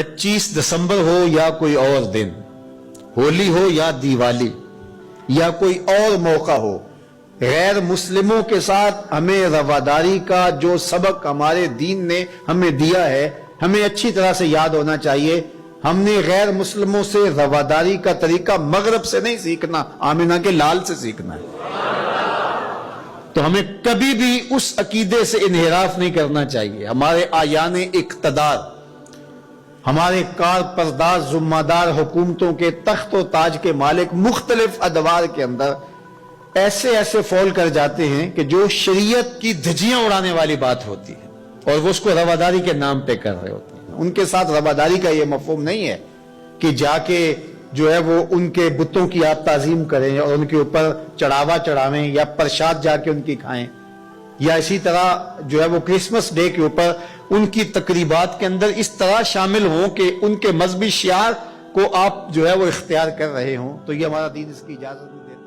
25 دسمبر ہو یا کوئی اور دن، ہولی ہو یا دیوالی یا کوئی اور موقع ہو، غیر مسلموں کے ساتھ ہمیں رواداری کا جو سبق ہمارے دین نے ہمیں دیا ہے ہمیں اچھی طرح سے یاد ہونا چاہیے۔ ہم نے غیر مسلموں سے رواداری کا طریقہ مغرب سے نہیں سیکھنا، آمنہ کے لال سے سیکھنا ہے۔ تو ہمیں کبھی بھی اس عقیدے سے انحراف نہیں کرنا چاہیے۔ ہمارے آیان اقتدار، ہمارے کار پردار ذمہ دار حکومتوں کے تخت و تاج کے مالک مختلف ادوار کے اندر ایسے فول کر جاتے ہیں کہ جو شریعت کی دھجیاں اڑانے والی بات ہوتی ہے اور وہ اس کو رواداری کے نام پہ کر رہے ہوتے ہیں۔ ان کے ساتھ رواداری کا یہ مفہوم نہیں ہے کہ جا کے جو ہے وہ ان کے بتوں کی آپ تعظیم کریں اور ان کے اوپر چڑھاوا چڑھاویں یا پرشاد جا کے ان کی کھائیں، یا اسی طرح جو ہے وہ کرسمس ڈے کے اوپر ان کی تقریبات کے اندر اس طرح شامل ہوں کہ ان کے مذہبی شعار کو آپ جو ہے وہ اختیار کر رہے ہوں، تو یہ ہمارا دین اس کی اجازت نہیں دیتا۔